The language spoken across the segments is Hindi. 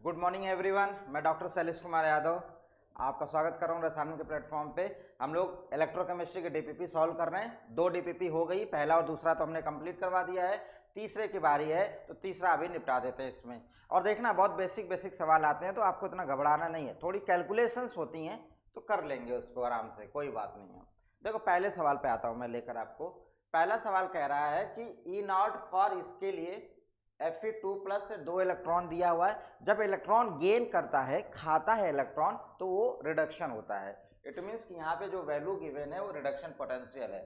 गुड मॉर्निंग एवरीवन, मैं डॉक्टर शैलेश कुमार यादव आपका स्वागत कर रहा हूँ रसायन के प्लेटफॉर्म पे। हम लोग इलेक्ट्रोकेमिस्ट्री के डीपीपी सॉल्व कर रहे हैं। 2 डीपीपी हो गई, पहला और दूसरा तो हमने कंप्लीट करवा दिया है। तीसरे की बारी है तो तीसरा अभी निपटा देते हैं इसमें। और देखना बहुत बेसिक सवाल आते हैं तो आपको इतना घबराना नहीं है, थोड़ी कैलकुलेशंस होती हैं तो कर लेंगे उसको आराम से, कोई बात नहीं है। देखो पहले सवाल पे आता हूँ मैं लेकर आपको। पहला सवाल कह रहा है कि E0 फॉर इसके लिए Fe2 प्लस से 2 इलेक्ट्रॉन दिया हुआ है। जब इलेक्ट्रॉन गेन करता है, खाता है इलेक्ट्रॉन, तो वो रिडक्शन होता है। इट मीन्स कि यहाँ पे जो वैल्यू गिवन है वो रिडक्शन पोटेंशियल है।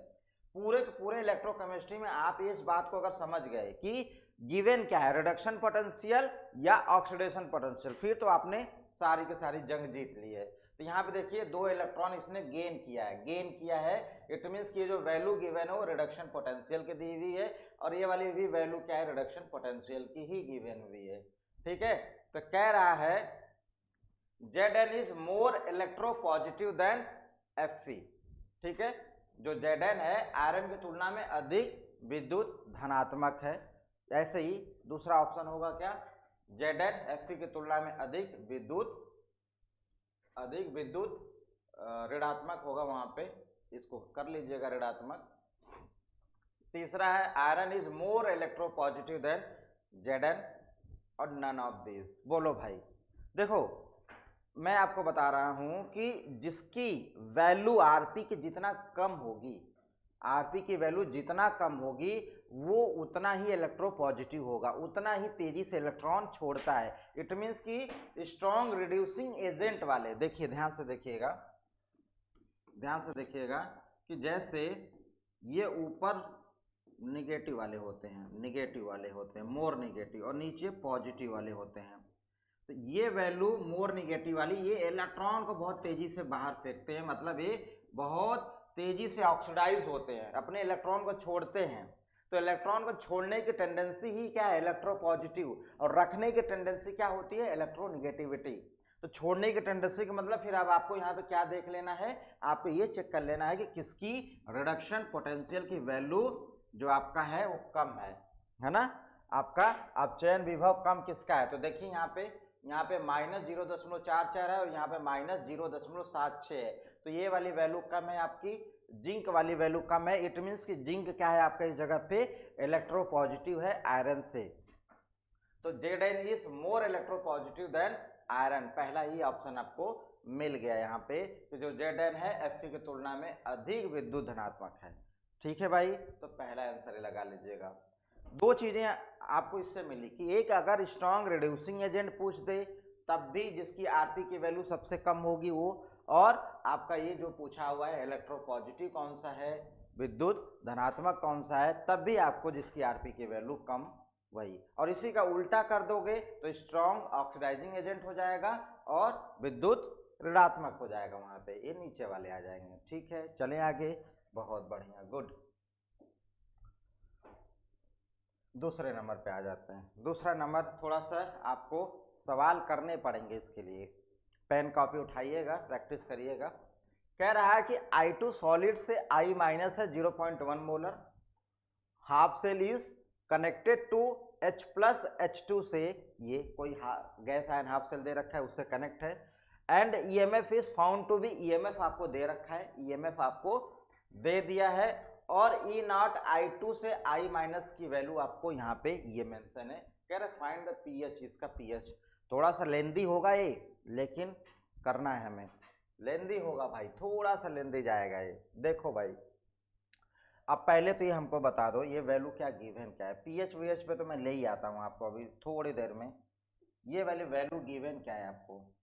पूरे के पूरे इलेक्ट्रोकेमिस्ट्री में आप इस बात को अगर समझ गए कि गिवन क्या है, रिडक्शन पोटेंशियल या ऑक्सीडेशन पोटेंशियल, फिर तो आपने सारी की सारी जंग जीत ली है। तो यहाँ पे देखिए 2 इलेक्ट्रॉन इसने गेन किया है। इट मीन्स कि जो वैल्यू गिवन है वो रिडक्शन पोटेंशियल की दी हुई है और ये वाली भी वैल्यू क्या है, रिडक्शन पोटेंशियल की ही गिवन हुई है। ठीक है, तो कह रहा है Zn is more electropositive than Fe। ठीक है, जो Zn है आयरन की तुलना में अधिक विद्युत धनात्मक है। ऐसे ही दूसरा ऑप्शन होगा क्या, Zn Fe की तुलना में अधिक विद्युत ऋणात्मक होगा, वहां पे इसको कर लीजिएगा ऋणात्मक। तीसरा है iron is more electropositive than Zn और नन ऑफ दिस। बोलो भाई, देखो मैं आपको बता रहा हूं कि जिसकी वैल्यू आरपी की जितना कम होगी, आरपी की वैल्यू जितना कम होगी वो उतना ही इलेक्ट्रोपॉजिटिव होगा, उतना ही तेजी से इलेक्ट्रॉन छोड़ता है। इट मीन्स कि स्ट्रॉन्ग रिड्यूसिंग एजेंट वाले, देखिए ध्यान से देखिएगा कि जैसे ये ऊपर निगेटिव वाले होते हैं, मोर निगेटिव, और नीचे पॉजिटिव वाले होते हैं। तो ये वैल्यू मोर निगेटिव वाली, ये इलेक्ट्रॉन को बहुत तेजी से बाहर फेंकते हैं, मतलब ये बहुत तेजी से ऑक्सीडाइज होते हैं, अपने इलेक्ट्रॉन को छोड़ते हैं। तो इलेक्ट्रॉन को छोड़ने की टेंडेंसी ही क्या है, इलेक्ट्रोपॉजिटिव, और रखने की टेंडेंसी क्या होती है, इलेक्ट्रोनिगेटिविटी। तो छोड़ने की टेंडेंसी का मतलब फिर अब आपको यहाँ पे क्या देख लेना है, आपको ये चेक कर लेना है कि किसकी रिडक्शन पोटेंशियल की वैल्यू जो आपका है वो कम है ना, आपका अपचयन विभव कम किसका है। तो देखिए यहाँ पे -0.44 है और यहाँ पे -0.76 है। तो ये वाली वैल्यू कम है, आपकी जिंक वाली वैल्यू कम है। इट मीन्स कि जिंक क्या है आपका इस जगह पे, इलेक्ट्रोपॉजिटिव है आयरन से। तो Zn is more electropositive than iron, पहला ही ऑप्शन आपको मिल गया यहाँ पे कि जो Zn है Fe की तुलना में अधिक विद्युत धनात्मक है। ठीक है भाई, तो पहला आंसर ही लगा लीजिएगा। 2 चीजें आपको इससे मिली कि एक, अगर स्ट्रॉन्ग रिड्यूसिंग एजेंट पूछ दे तब भी जिसकी आरपी की वैल्यू सबसे कम होगी वो, और आपका ये जो पूछा हुआ है इलेक्ट्रोपॉजिटिव कौन सा है, विद्युत धनात्मक कौन सा है, तब भी आपको जिसकी आरपी की वैल्यू कम वही। और इसी का उल्टा कर दोगे तो स्ट्रॉन्ग ऑक्सीडाइजिंग एजेंट हो जाएगा और विद्युत ऋणात्मक हो जाएगा, वहां पे ये नीचे वाले आ जाएंगे। ठीक है, चलें आगे, बहुत बढ़िया, गुड। दूसरे नंबर पे आ जाते हैं। दूसरा नंबर थोड़ा सा आपको सवाल करने पड़ेंगे, इसके लिए पेन कॉपी उठाइएगा, प्रैक्टिस करिएगा। कह रहा है कि I2 सॉलिड से I- है 0.1 molar, half cell is connected to H plus H2 से, ये कोई गैस आयन हाफ सेल दे रखा है उससे कनेक्ट है, and EMF is found to be, EMF आपको दे रखा है, EMF आपको दे दिया है, और E0 I2 से I- की वैल्यू आपको यहाँ पे ये मेंशन है। कह रहे फाइंड द pH, इसका pH थोड़ा सा लेंदी होगा ये, लेकिन करना है हमें, लेंदी होगा भाई, थोड़ा सा लेंदी जाएगा ये। देखो भाई, अब पहले तो ये हमको बता दो ये वैल्यू क्या गिवन क्या है, pH VH पे तो मैं ले ही आता हूँ आपको अभी थोड़ी देर में। ये वाली वैल्यू गिवन क्या है आपको,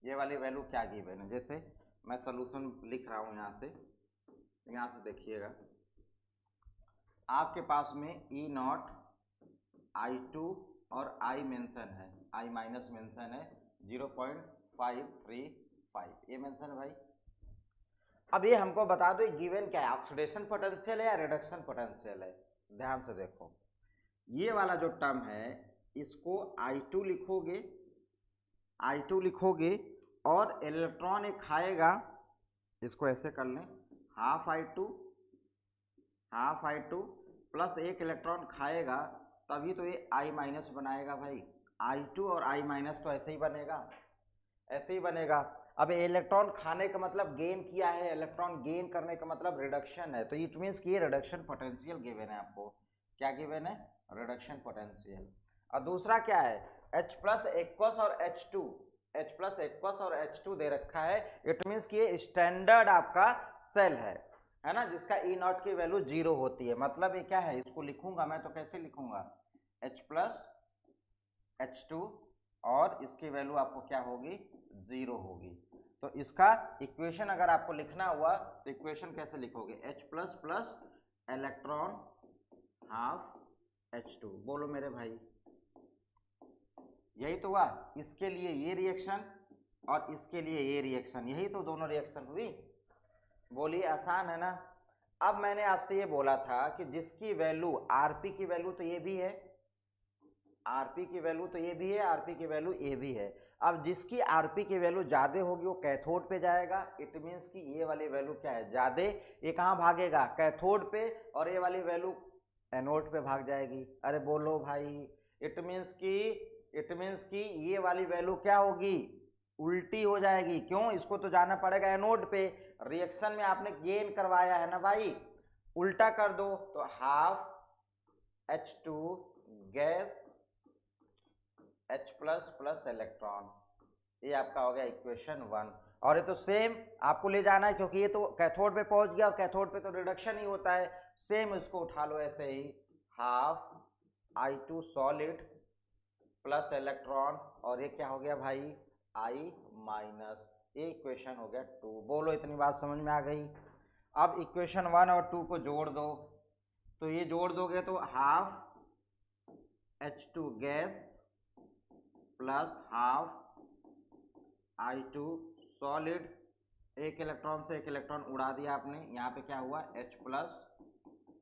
ये वाली वैल्यू क्या गिवन है, जैसे मैं सोल्यूशन लिख रहा हूँ यहाँ से देखिएगा, आपके पास में E0 I2 और I मेंशन है, I- मेंशन है 0.535, ये मेंशन है भाई। अब ये हमको बता दो गिवन क्या है, ऑक्सीडेशन पोटेंशियल है या रिडक्शन पोटेंशियल है। ध्यान से देखो, ये वाला जो टर्म है इसको I2 लिखोगे और इलेक्ट्रॉन एक खाएगा, इसको ऐसे कर लें, हाफ I2 प्लस एक इलेक्ट्रॉन खाएगा, तभी तो ये I- बनाएगा भाई, I2 और I माइनस तो ऐसे ही बनेगा, ऐसे ही बनेगा। अब इलेक्ट्रॉन खाने का मतलब गेन किया है, इलेक्ट्रॉन गेन करने का मतलब रिडक्शन है, तो इट मीन्स कि ये रिडक्शन पोटेंशियल गिवन है आपको। क्या गिवन है? Reduction potential. और दूसरा क्या है? H प्लस एक्वस और H2, H प्लस एक्वस और H2 दे रखा है, इट मीन्स कि ये स्टैंडर्ड आपका सेल है ना, जिसका ई नॉट की वैल्यू 0 होती है। मतलब ये क्या है, इसको लिखूंगा मैं तो कैसे लिखूंगा, H प्लस H2 और इसकी वैल्यू आपको क्या होगी, 0 होगी। तो इसका इक्वेशन अगर आपको लिखना हुआ तो इक्वेशन कैसे लिखोगे, H plus plus electron half H2। बोलो मेरे भाई, यही तो हुआ। इसके लिए ये रिएक्शन और इसके लिए ये रिएक्शन, यही तो दोनों रिएक्शन हुई। बोलिए, आसान है ना। अब मैंने आपसे ये बोला था कि जिसकी वैल्यू आरपी की वैल्यू तो ये भी है, आरपी की वैल्यू तो ये भी है, आरपी की वैल्यू ये भी है। अब जिसकी आरपी की वैल्यू ज़्यादा होगी वो कैथोड पे जाएगा, इट मीन्स कि ये वाली वैल्यू क्या है, ज़्यादा। ये कहाँ भागेगा, कैथोड पे, और ये वाली वैल्यू एनोड पे भाग जाएगी। अरे बोलो भाई, इट मीन्स कि ये वाली वैल्यू क्या होगी, उल्टी हो जाएगी। क्यों? इसको तो जाना पड़ेगा एनोड पे, रिएक्शन में आपने गेन करवाया है ना भाई, उल्टा कर दो तो half H2 gas H plus plus electron, ये आपका हो गया इक्वेशन 1। और ये तो सेम आपको ले जाना है, क्योंकि ये तो कैथोड पे पहुंच गया और कैथोड पे तो रिडक्शन ही होता है। सेम इसको उठा लो ऐसे ही, half I2 solid plus electron, और ये क्या हो गया भाई, I माइनस। ये इक्वेशन हो गया 2। बोलो, इतनी बात समझ में आ गई। अब इक्वेशन 1 और 2 को जोड़ दो, तो ये जोड़ दोगे तो half H2 gas plus half I2 solid, एक इलेक्ट्रॉन से एक इलेक्ट्रॉन उड़ा दिया आपने, यहाँ पे क्या हुआ, H प्लस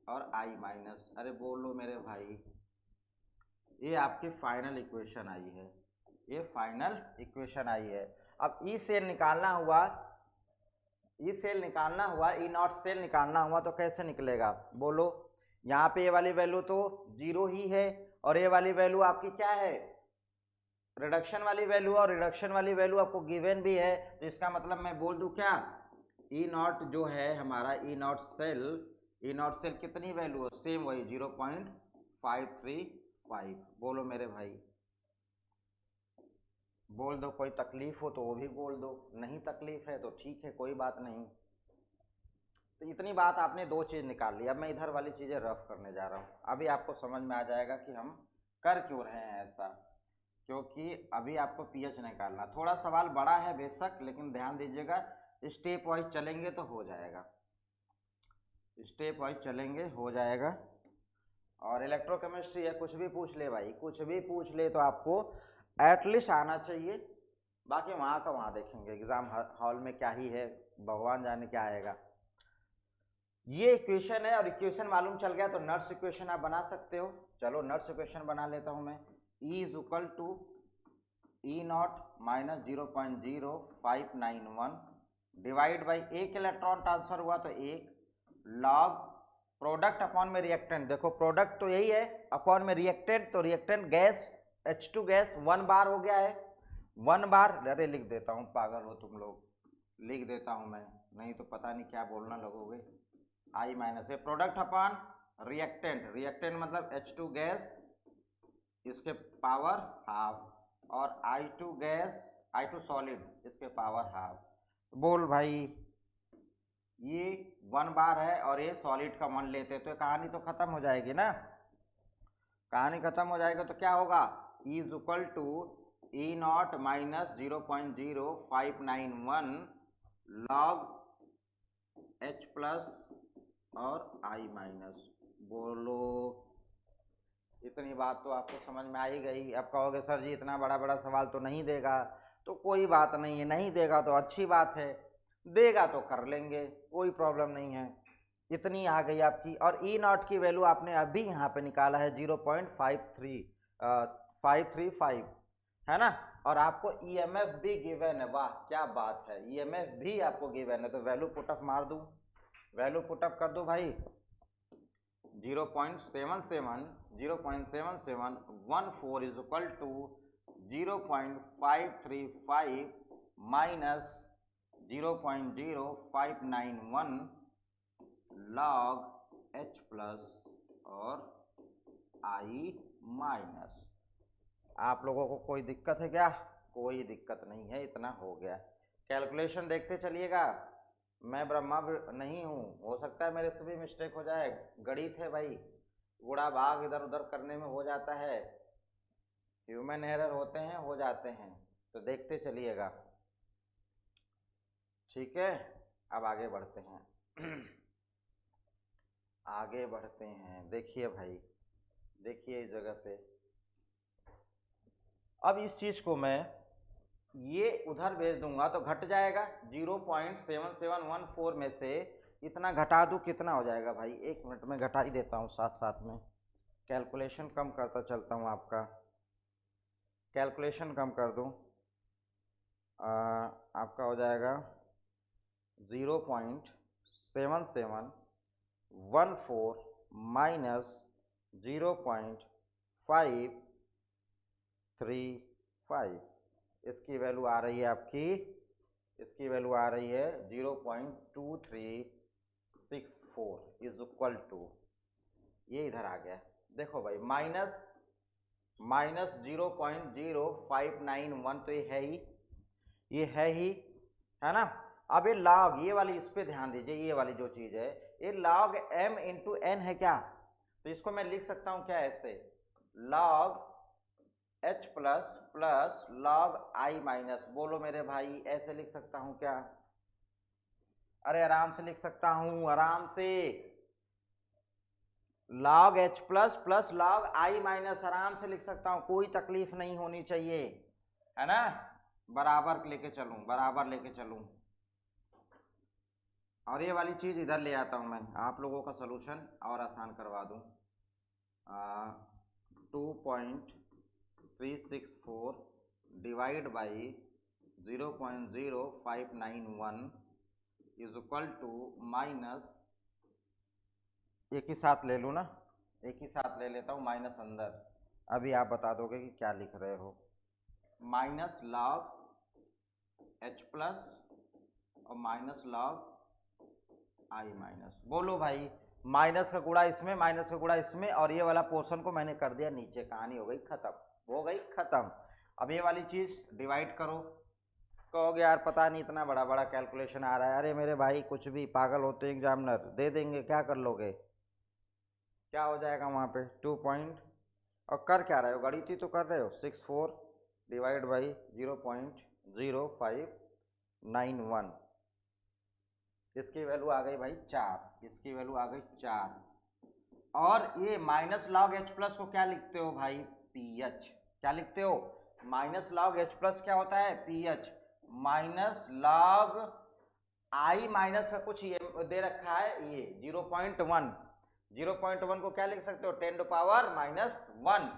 और I माइनस। अरे बोलो मेरे भाई, ये आपकी फाइनल इक्वेशन आई है, ये फाइनल इक्वेशन आई है। अब ई सेल निकालना हुआ, ई सेल निकालना हुआ, ई नॉट सेल निकालना हुआ तो कैसे निकलेगा, बोलो। यहाँ पे ये वाली वैल्यू तो 0 ही है, और ये वाली वैल्यू आपकी क्या है, रिडक्शन वाली वैल्यू, और रिडक्शन वाली वैल्यू आपको गिवन भी है। तो इसका मतलब मैं बोल दूं क्या, ई नॉट जो है हमारा ई नॉट सेल कितनी वैल्यू है, सेम वही 0.535। बोलो मेरे भाई, बोल दो। कोई तकलीफ हो तो वो भी बोल दो, नहीं तकलीफ है तो ठीक है, कोई बात नहीं। तो इतनी बात आपने दो चीज़ निकाल ली। अब मैं इधर वाली चीज़ें रफ करने जा रहा हूँ, अभी आपको समझ में आ जाएगा कि हम कर क्यों रहे हैं ऐसा, क्योंकि अभी आपको पीएच निकालना। थोड़ा सवाल बड़ा है बेशक, लेकिन ध्यान दीजिएगा, स्टेप वाइज चलेंगे तो हो जाएगा, स्टेप वाइज चलेंगे हो जाएगा। और इलेक्ट्रोकेमिस्ट्री है, कुछ भी पूछ ले भाई, कुछ भी पूछ ले तो आपको एटलीस्ट आना चाहिए। बाकी वहाँ का वहाँ देखेंगे, एग्जाम हॉल में क्या ही है, भगवान जाने क्या आएगा। ये इक्वेशन है, और इक्वेशन मालूम चल गया तो नट्स इक्वेशन आप बना सकते हो। चलो नट्स इक्वेशन बना लेता हूँ मैं। E is equal to E naught minus 0.0591 divide by एक इलेक्ट्रॉन ट्रांसफर हुआ तो एक, लॉग प्रोडक्ट अपॉन में रिएक्टेंट, देखो प्रोडक्ट तो यही है, अपॉन में रिएक्टेंट, तो रिएक्टेंट गैस H2 गैस 1 बार हो गया है, 1 बार। अरे लिख देता हूँ, पागल हो तुम लोग, लिख देता हूँ मैं, नहीं तो पता नहीं क्या बोलना लगोगे। I माइनस है प्रोडक्ट अपॉन रिएक्टेंट, रिएक्टेंट मतलब H2 गैस इसके पावर हाफ, और I2 गैस I2 सॉलिड इसके पावर हाफ। बोल भाई, ये 1 बार है और ये सॉलिड का 1 लेते तो कहानी तो खत्म हो जाएगी ना, कहानी खत्म हो जाएगा। तो क्या होगा, E is equal to E naught minus 0.0591 log H plus और I माइनस। बोलो, इतनी बात तो आपको समझ में आ ही गई। अब कहोगे सर जी इतना बड़ा बड़ा सवाल तो नहीं देगा, तो कोई बात नहीं है, नहीं देगा तो अच्छी बात है, देगा तो कर लेंगे, कोई प्रॉब्लम नहीं है। इतनी आ गई आपकी, और ई नॉट की वैल्यू आपने अभी यहाँ पे निकाला है 0.535 है ना, और आपको ईएमएफ भी गिवन है। वाह क्या बात है, ईएमएफ भी आपको गिवन है, तो वैल्यू पुटअप मार दूँ, वैल्यू पुटअप कर दो भाई, 0.7714 is equal to 0.535 minus 0.0591 log H plus और I माइनस। आप लोगों को कोई दिक्कत है क्या? कोई दिक्कत नहीं है, इतना हो गया। कैलकुलेशन देखते चलिएगा। मैं ब्रह्मा नहीं हूँ, हो सकता है मेरे से भी मिस्टेक हो जाए, गणित है भाई, गुणा भाग इधर उधर करने में हो जाता है, ह्यूमन एरर होते हैं, हो जाते हैं, तो देखते चलिएगा। ठीक है, अब आगे बढ़ते हैं। आगे बढ़ते हैं। देखिए भाई, देखिए इस जगह पे अब इस चीज को मैं ये उधर भेज दूंगा तो घट जाएगा। 0.7714 में से इतना घटा दूं, कितना हो जाएगा भाई? 1 मिनट में घटा ही देता हूँ, साथ साथ में कैलकुलेशन कम करता चलता हूँ। आपका कैलकुलेशन कम कर दूं, आपका हो जाएगा 0.7714 माइनस 0.535। इसकी वैल्यू आ रही है आपकी, इसकी वैल्यू आ रही है 0.2364 इज इक्वल टू, ये इधर आ गया। देखो भाई, माइनस 0.0591 तो ये है ही, ये है ही, है ना। अब ये log, ये वाली इस पे ध्यान दीजिए, ये वाली जो चीज है ये log m इंटू n है क्या? तो इसको मैं लिख सकता हूं क्या ऐसे, log h plus plus log i minus. बोलो मेरे भाई, ऐसे लिख सकता हूं क्या? अरे आराम से लिख सकता हूं, आराम से। log h plus plus log i minus आराम से लिख सकता हूं, कोई तकलीफ नहीं होनी चाहिए, है ना। बराबर लेके चलूं, बराबर लेके चलूं, और ये वाली चीज इधर ले आता हूं मैं, आप लोगों का सलूशन और आसान करवा दूं। 2.364 divide by 0.0591 is equal to minus, एक ही साथ ले लूँ ना, एक ही साथ ले लेता हूँ, माइनस अंदर, अभी आप बता दोगे कि क्या लिख रहे हो। माइनस log h प्लस और माइनस log i माइनस। बोलो भाई, माइनस का गुणा इसमें, माइनस का गुणा इसमें, और ये वाला पोर्शन को मैंने कर दिया नीचे, कहानी हो गई खत्म, हो गई खत्म। अब ये वाली चीज डिवाइड करो। कहोगे यार पता नहीं इतना बड़ा बड़ा कैलकुलेशन आ रहा है। अरे मेरे भाई, कुछ भी पागल होते हैं एग्जामिनर, दे देंगे, क्या कर लोगे? क्या हो जाएगा वहाँ पे 2 पॉइंट, और कर क्या रहे हो? गणित ही तो कर रहे हो। 64 डिवाइड बाई 0.0591, इसकी वैल्यू आ गई भाई 4, इसकी वैल्यू आ गई 4। और ये माइनस लॉग एच प्लस को क्या लिखते हो भाई? P H. क्या लिखते हो? माइनस लॉग एच प्लस क्या होता है? P H. Minus log I minus का कुछ ये दे रखा है, ये 0.1, 0.1 को क्या लिख सकते हो? 10 टू पावर माइनस 1।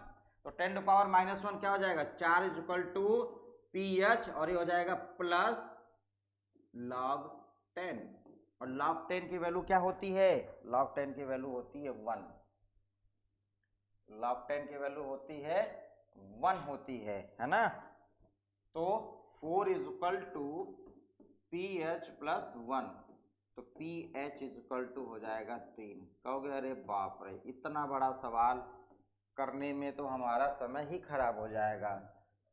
तो 10 टू पावर माइनस 1 क्या हो जाएगा? 4 is equal to P H, और ये हो जाएगा प्लस log 10। और log 10 की वैल्यू क्या होती है? log 10 की वैल्यू होती है 1। log 10 की वैल्यू होती है 1 होती है ना। तो 4 is equal to P H plus 1, तो P H is equal to हो जाएगा 3। कहोगे अरे बाप रे, इतना बड़ा सवाल करने में तो हमारा समय ही खराब हो जाएगा।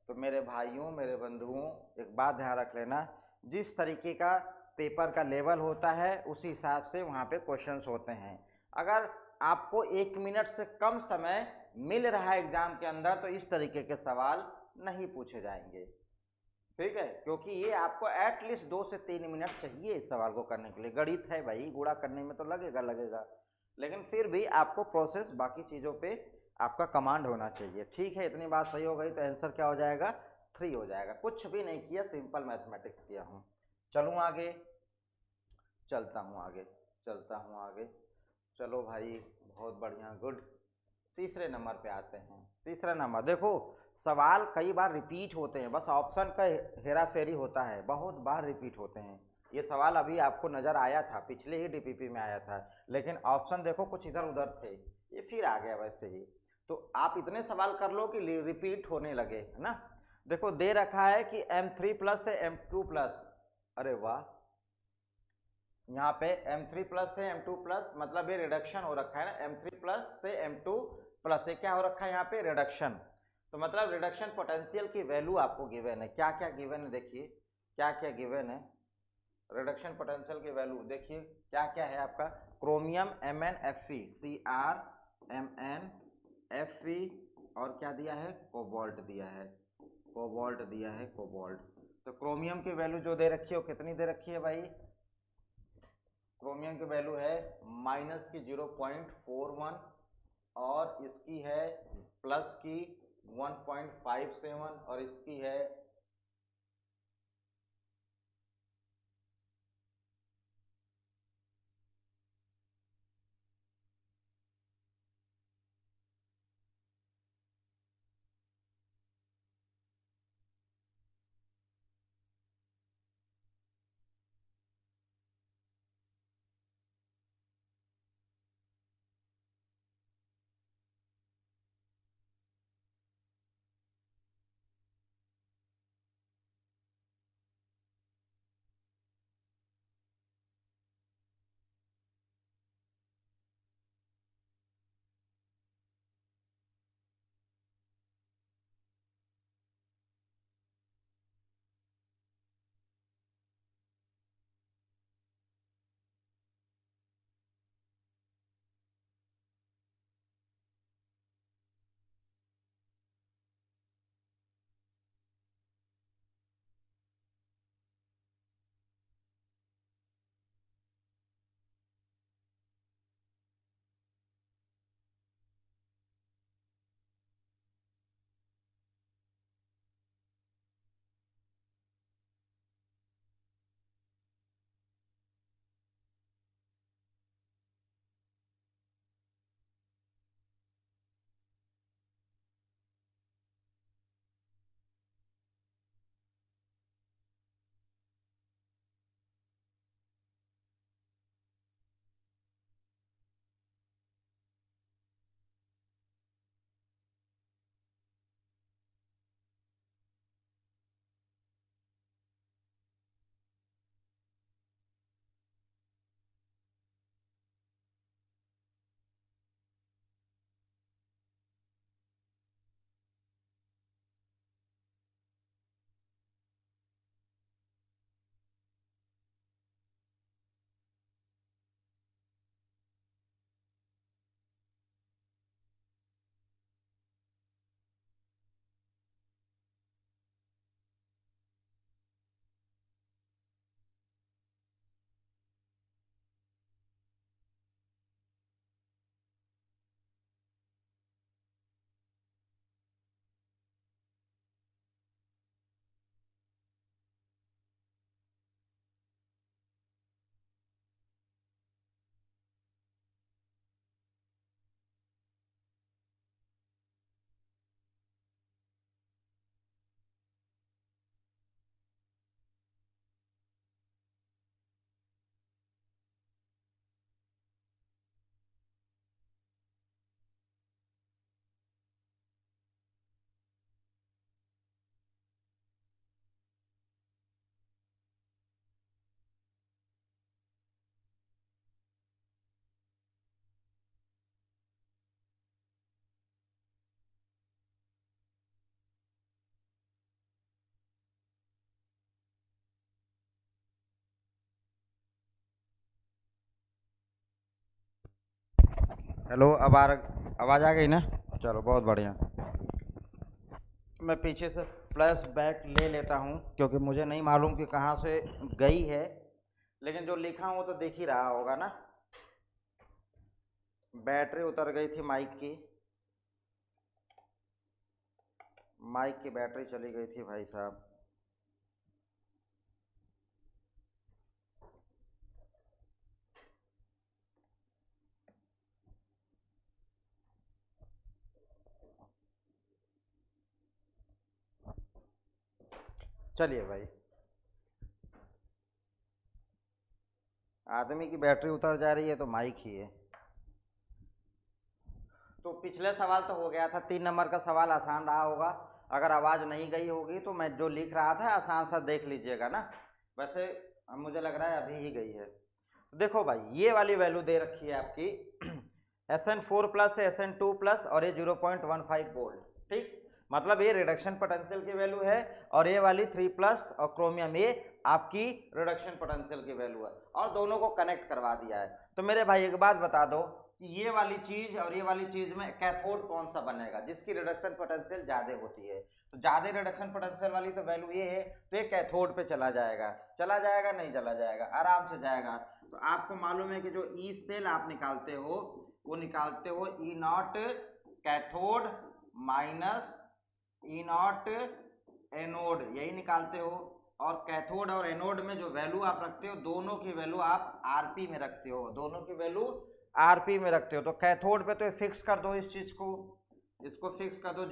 तो मेरे भाइयों, मेरे बंधुओं, एक बात ध्यान रख लेना, जिस तरीके का पेपर का लेवल होता है उसी हिसाब से वहाँ पे क्वेश्चंस होते हैं। अगर आपको 1 मिनट से कम समय मिल रहा है एग्जाम के अंदर तो इस तरीके के सवाल नहीं पूछे जाएंगे, ठीक है, क्योंकि ये आपको एटलीस्ट 2 से 3 मिनट चाहिए इस सवाल को करने के लिए। गणित है भाई, गुणा करने में तो लगेगा, लेकिन फिर भी आपको प्रोसेस, बाकी चीज़ों पे आपका कमांड होना चाहिए। ठीक है, इतनी बात सही हो गई तो आंसर क्या हो जाएगा? 3 हो जाएगा। कुछ भी नहीं किया, सिंपल मैथमेटिक्स किया हूँ। चलूँ आगे, चलता हूँ आगे, चलता हूँ आगे। चलो भाई, बहुत बढ़िया, गुड। तीसरे नंबर पे आते हैं। तीसरा नंबर देखो, सवाल कई बार रिपीट होते हैं, बस ऑप्शन का हेरा फेरी होता है, बहुत बार रिपीट होते हैं। ये सवाल अभी आपको नज़र आया था, पिछले ही डीपीपी में आया था, लेकिन ऑप्शन देखो कुछ इधर उधर थे, ये फिर आ गया वैसे ही। तो आप इतने सवाल कर लो कि रिपीट होने लगे, है ना। देखो दे रखा है कि M3 प्लस से M2 प्लस, अरे वाह, यहाँ पे M3 प्लस से M2 प्लस मतलब ये रिडक्शन हो रखा है ना, M3 प्लस से M2 प्लस, ये क्या हो रखा है यहाँ पे, रिडक्शन। तो मतलब रिडक्शन पोटेंशियल की वैल्यू आपको गिवन है, क्या क्या गिवन है, देखिए क्या क्या गिवन है रिडक्शन पोटेंशियल की वैल्यू, देखिए क्या क्या है आपका, क्रोमियम MnFe, CrMnFe, और क्या दिया है, कोबाल्ट दिया है, कोबाल्ट दिया है, कोबाल्ट। तो क्रोमियम की वैल्यू जो दे रखी है वो कितनी दे रखी है भाई, क्रोमियम की वैल्यू है माइनस की 0.41 और इसकी है प्लस की 1.57 और इसकी है हेलो, अब आवाज़ आ गई ना, चलो बहुत बढ़िया। मैं पीछे से फ्लैश बैक ले लेता हूँ क्योंकि मुझे नहीं मालूम कि कहाँ से गई है, लेकिन जो लिखा हूँ तो देख ही रहा होगा ना। बैटरी उतर गई थी माइक की बैटरी चली गई थी भाई साहब। चलिए भाई, आदमी की बैटरी उतर जा रही है तो माइक ही है। तो पिछले सवाल तो हो गया था, 3 नंबर का सवाल आसान रहा होगा। अगर आवाज़ नहीं गई होगी तो मैं जो लिख रहा था आसान सा देख लीजिएगा ना, वैसे मुझे लग रहा है अभी ही गई है। देखो भाई ये वाली वैल्यू दे रखी है आपकी SN4 प्लस SN2 प्लस और ये 0.15 वोल्ट, ठीक। मतलब ये रिडक्शन पोटेंशियल की वैल्यू है और ये वाली 3 प्लस और क्रोमियम ये आपकी रिडक्शन पोटेंशियल की वैल्यू है और दोनों को कनेक्ट करवा दिया है। तो मेरे भाई एक बात बता दो कि ये वाली चीज और ये वाली चीज में कैथोड कौन सा बनेगा जिसकी रिडक्शन पोटेंशियल ज्यादा होती है। तो ज्यादा रिडक्शन पोटेंशियल वाली तो वैल्यू ये है, तो ये कैथोड पे चला जाएगा नहीं चला जाएगा, आराम से जाएगा। तो आपको मालूम है कि जो ई सेल आप निकालते हो वो निकालते हो E naught cathode minus E naught anode, यही निकालते हो। और कैथोड और एनोड में जो वैल्यू आप रखते हो दोनों की वैल्यू आप आरपी में रखते हो, दोनों की वैल्यू आरपी में रखते हो। तो कैथोड पे तो फिक्स कर दो इस चीज को, इसको फिक्स कर दो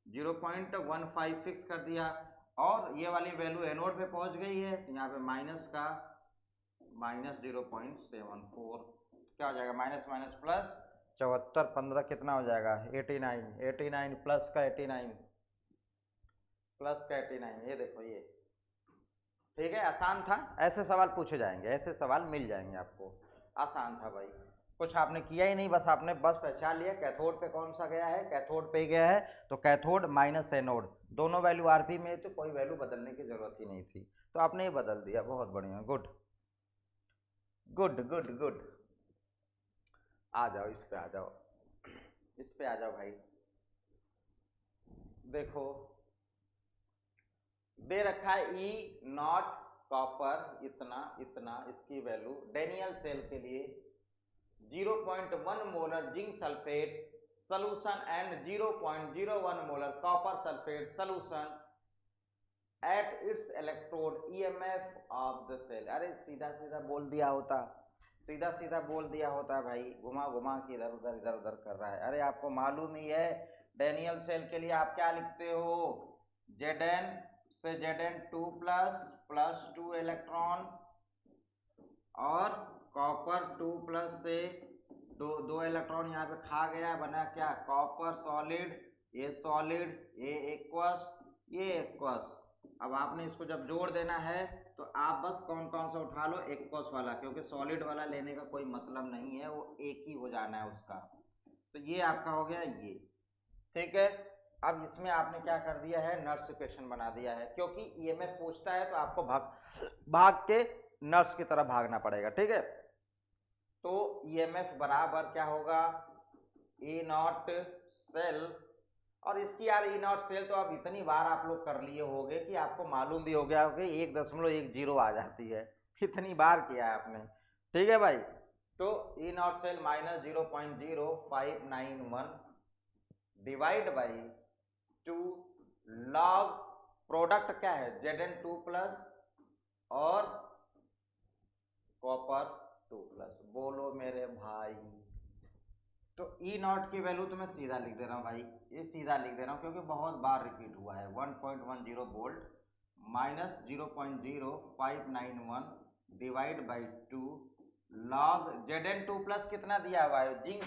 0.15 फिक्स कर दिया और ये वाली वैल्यू एनोड पे पहुंच गई है। यहाँ पे माइनस का -0.74 क्या हो जाएगा, माइनस माइनस प्लस 74 15 कितना हो जाएगा 89 प्लस का 89 ये देखो ये, ठीक है। आसान था, ऐसे सवाल पूछे जाएंगे, ऐसे सवाल मिल जाएंगे आपको, आसान था भाई। कुछ आपने किया ही नहीं, बस आपने पहचान लिया कैथोड पे कौन सा गया है, कैथोड पे गया है तो कैथोड माइनस एनोड दोनों वैल्यू आरपी में, तो कोई वैल्यू बदलने की जरूरत ही नहीं थी, तो आपने ही बदल दिया, बहुत बढ़िया, गुड गुड गुड गुड। आ जाओ इस पे, आ जाओ इस पे, आ जाओ भाई। देखो दे रखा है ई नॉट कॉपर इतना इतना, इसकी वैल्यू डेनियल सेल के लिए 0.1 molar zinc sulphate solution and 0.01 molar copper sulphate solution at its electrode EMF of the cell. अरे सीधा सीधा बोल दिया होता, सीधा सीधा बोल दिया होता भाई, घुमा घुमा के इधर उधर कर रहा है। अरे आपको मालूम ही है डेनियल सेल के लिए आप क्या लिखते हो, Zn से Zn2 प्लस 2 इलेक्ट्रॉन और कॉपर 2 प्लस से दो इलेक्ट्रॉन यहाँ पे खा गया, बना क्या कॉपर सॉलिड, ये एक्वस ये एक्वस। अब आपने इसको जब जोड़ देना है तो आप बस कौन कौन सा उठा लो, एक्वस वाला, क्योंकि सॉलिड वाला लेने का कोई मतलब नहीं है, वो एक ही हो जाना है उसका। तो ये आपका हो गया ये, ठीक है। अब इसमें आपने क्या कर दिया है, नर्स इक्वेशन बना दिया है, क्योंकि ईएमएफ पूछता है तो आपको भाग के नर्स की तरफ भागना पड़ेगा, ठीक है। तो ईएमएफ बराबर क्या होगा, ई नॉट सेल, और इसकी यार ई नॉट सेल तो अब इतनी बार आप लोग कर लिए होंगे कि आपको मालूम भी हो गया हो कि 1.10 आ जाती है, इतनी बार किया है आपने, ठीक है भाई। तो E naught cell minus 0.0591 divide by 2 log product क्या है Zn2 प्लस और कॉपर 2 प्लस, बोलो मेरे भाई। तो ई नॉट की वैल्यू तो मैं सीधा लिख दे रहा हूँ भाई, ये सीधा लिख दे रहा हूँ क्योंकि बहुत बार रिपीट हुआ है, 1.10 volt minus 0.0591 divide by 2 log Zn2 plus कितना दिया हुआ है, जिंक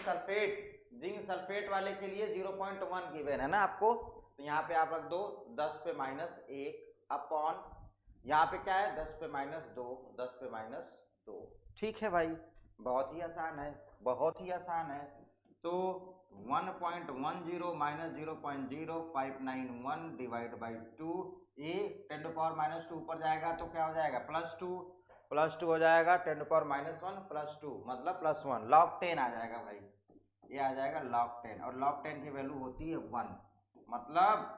सल्फेट वाले के लिए 0.1 गिवन है ना आपको, तो यहाँ पे आप रख दो 10 पे -1 अपॉन यहाँ पे क्या है 10 पे -2, ठीक है भाई, बहुत ही आसान है, बहुत ही आसान है। तो 1.10 माइनस 0.0591 डिवाइड बाई 2, ये 10⁻² ऊपर जाएगा तो क्या हो जाएगा +2 हो जाएगा, 10⁻1 +2 मतलब +1, log 10 आ जाएगा भाई, ये आ जाएगा log 10, और log 10 की वैल्यू होती है 1, मतलब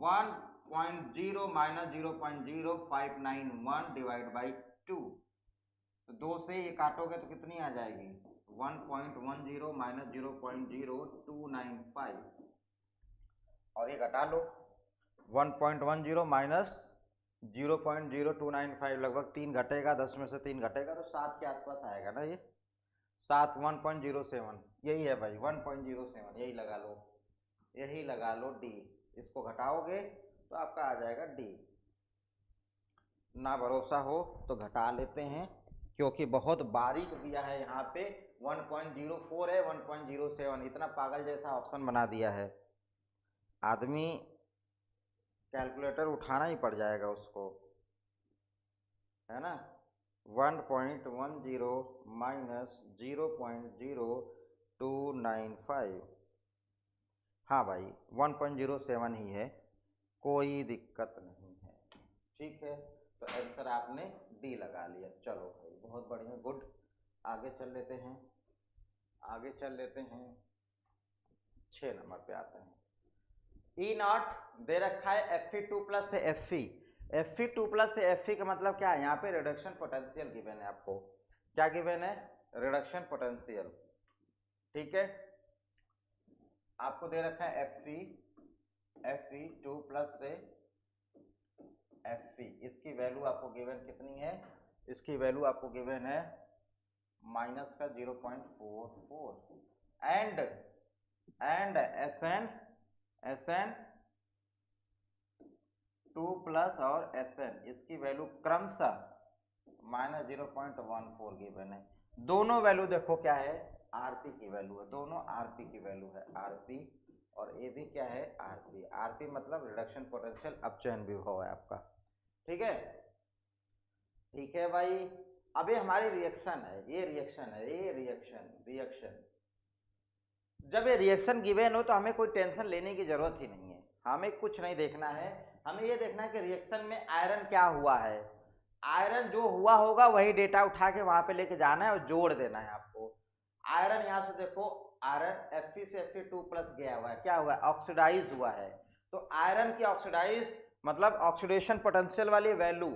1.0 माइनस 0.0591 डिवाइड बाई 2, तो 2 से ये काटोगे तो कितनी आ जाएगी 1.10 माइनस 0.0295, और ये घटा लो 1.10 माइनस 0.0295, लगभग 3 घटेगा, 10 में से 3 घटेगा तो 7 के आसपास आएगा ना, ये 7 1.07 यही है भाई, 1.07 यही लगा लो डी, इसको घटाओगे तो आपका आ जाएगा डी। ना भरोसा हो तो घटा लेते हैं क्योंकि बहुत बारीक दिया है यहाँ पे, 1.04 है 1.07, इतना पागल जैसा ऑप्शन बना दिया है। आदमी कैलकुलेटर उठाना ही पड़ जाएगा उसको, है ना। 1.10 माइनस 0.0295, हाँ भाई 1.07 ही है, कोई दिक्कत नहीं है। ठीक है, तो आंसर आपने डी लगा लिया। चलो भाई बहुत बढ़िया, गुड। आगे चल लेते हैं, आगे चल लेते हैं, 6 नंबर पे आते हैं। ई नॉट दे रखा है Fe2 प्लस से Fe, Fe2 प्लस से Fe का मतलब क्या है, यहाँ पे रिडक्शन पोटेंशियल गिवन है आपको। क्या गिवन है, रिडक्शन पोटेंशियल। ठीक है, आपको दे रखा है Fe2 प्लस से Fe, इसकी वैल्यू आपको गिवन कितनी है, इसकी वैल्यू आपको गिवन है माइनस का 0.44 एंड SN2 प्लस और SN, इसकी वैल्यू क्रमशः माइनस 0.14 गिवन है। दोनों वैल्यू देखो क्या है, आरपी की वैल्यू है, दोनों आरपी की वैल्यू है, आरपी और ये भी क्या है, आरपी। आरपी मतलब रिडक्शन पोटेंशियल अपचयन विभव है आपका। ठीक है, ठीक है भाई। अभी हमारी रिएक्शन है, ये रिएक्शन है, ये रिएक्शन जब ये रिएक्शन गिवन हो तो हमें कोई टेंशन लेने की जरूरत ही नहीं है, हमें कुछ नहीं देखना है। हमें ये देखना है कि रिएक्शन में आयरन क्या हुआ है, आयरन जो हुआ होगा वही डेटा उठा के वहां पे लेके जाना है और जोड़ देना है आपको। आयरन यहाँ से देखो, आयरन Fe से Fe2 प्लस गया हुआ है, क्या हुआ है, ऑक्सीडाइज हुआ है। तो आयरन की ऑक्सीडाइज मतलब ऑक्सीडेशन पोटेंशियल वाली वैल्यू,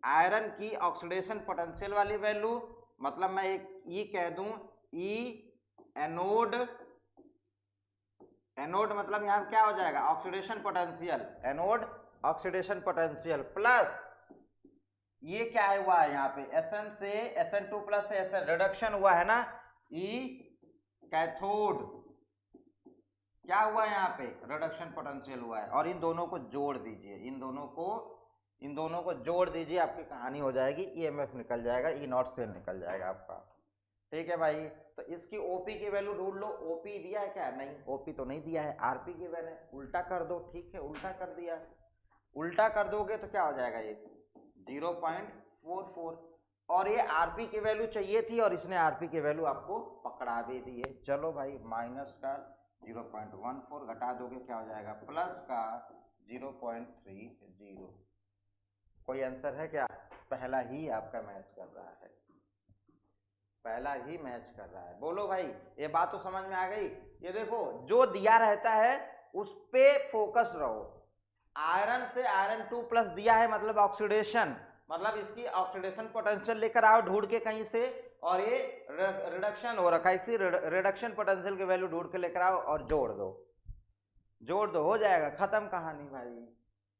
आयरन की ऑक्सीडेशन पोटेंशियल वाली वैल्यू मतलब मैं एक ई कह दूं, ई एनोड, एनोड मतलब यहां क्या हो जाएगा, oxidation potential, anode oxidation potential plus ये क्या है हुआ है यहाँ पे Sn से Sn2 प्लस से Sn रिडक्शन हुआ है ना, ई कैथोड क्या हुआ है यहाँ पे, रिडक्शन पोटेंशियल हुआ है। और इन दोनों को जोड़ दीजिए, इन दोनों को जोड़ दीजिए, आपकी कहानी हो जाएगी, ईएमएफ निकल जाएगा, ई नॉट सेल निकल जाएगा आपका। ठीक है भाई, तो इसकी ओपी की वैल्यू ढूंढ लो। ओपी दिया है क्या, नहीं ओपी तो नहीं दिया है, आरपी की वैल्यू है, उल्टा कर दो। ठीक है, उल्टा कर दिया, उल्टा कर दोगे तो क्या हो जाएगा, ये 0.44 और ये आरपी की वैल्यू चाहिए थी और इसने आरपी की वैल्यू आपको पकड़ा भी दी है। चलो भाई माइनस का 0.14 घटा दोगे क्या हो जाएगा, प्लस का 0.30। कोई आंसर है क्या, पहला ही आपका मैच कर रहा है, पहला ही मैच कर रहा है। बोलो भाई, ये बात तो समझ में आ गई। ये देखो जो दिया रहता है उस पे फोकस रहो। आयरन से आयरन 2 प्लस दिया है मतलब ऑक्सीडेशन, मतलब इसकी ऑक्सीडेशन पोटेंशियल लेकर आओ ढूंढ के कहीं से, और ये रिडक्शन हो रखा है, इसकी रिडक्शन पोटेंशियल की वैल्यू ढूंढ के लेकर आओ और जोड़ दो, जोड़ दो, हो जाएगा, खत्म कहानी भाई।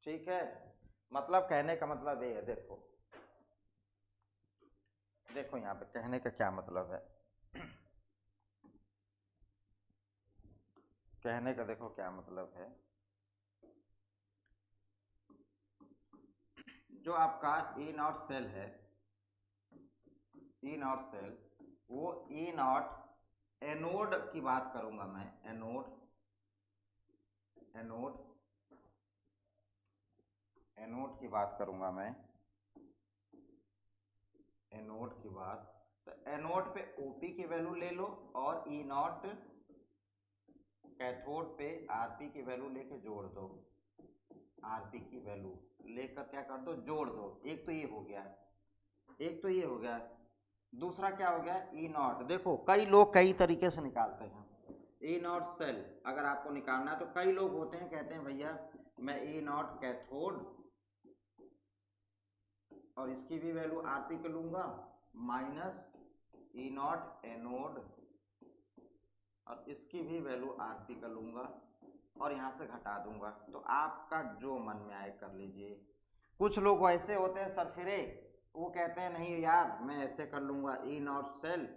ठीक है, मतलब कहने का मतलब ये है, देखो देखो यहाँ पे कहने का क्या मतलब है, कहने का देखो क्या मतलब है, जो आपका ई नॉट सेल है, ई नॉट सेल, वो ई नॉट एनोड की बात करूंगा मैं, एनोड एनोड एनोड की बात करूंगा मैं, एनोड की बात, तो एनोड पे ओपी की वैल्यू ले लो और ई नॉट कैथोड पे आरपी की वैल्यू लेके जोड़ दो, आरपी की वैल्यू लेकर क्या कर दो, जोड़ दो। एक तो ये हो गया, एक तो ये हो गया, दूसरा क्या हो गया, ई नॉट। देखो कई लोग कई तरीके से निकालते हैं ई नॉट सेल, अगर आपको निकालना है तो कई लोग होते हैं कहते हैं भैया मैं ई नॉट कैथोड और इसकी भी वैल्यू आरपी के लूंगा माइनस ई नॉट एनोड और इसकी भी वैल्यू आरपी का लूंगा और यहाँ से घटा दूंगा। तो आपका जो मन में आए कर लीजिए। कुछ लोग ऐसे होते हैं सरफिरे, वो कहते हैं नहीं यार मैं ऐसे कर लूंगा, ई नॉट सेल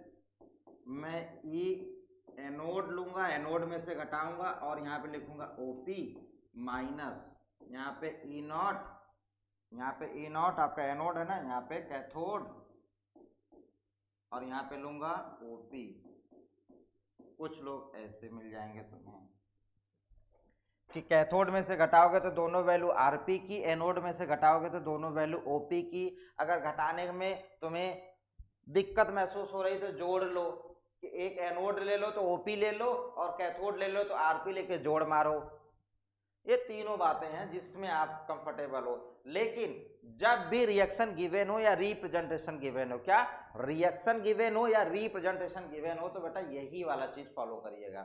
मैं ई एनोड लूंगा, एनोड में से घटाऊंगा और यहाँ पे लिखूंगा ओपी माइनस यहाँ पे ई नॉट, यहाँ पे ई नॉट आपका एनोड है ना, यहाँ पे कैथोड और यहाँ पे लूंगा ओपी। कुछ लोग ऐसे मिल जाएंगे तुम्हें। कि कैथोड में से घटाओगे तो दोनों वैल्यू आरपी की, एनोड में से घटाओगे तो दोनों वैल्यू ओपी की। अगर घटाने में तुम्हें दिक्कत महसूस हो रही तो जोड़ लो कि एक एनोड ले लो तो ओपी ले लो और कैथोड ले लो तो आरपी लेके जोड़ मारो। ये तीनों बातें हैं जिसमें आप कंफर्टेबल हो। लेकिन जब भी रिएक्शन गिवन हो या रिप्रेजेंटेशन गिवन हो, क्या रिएक्शन गिवन हो या रिप्रेजेंटेशन गिवन हो, तो बेटा यही वाला चीज फॉलो करिएगा,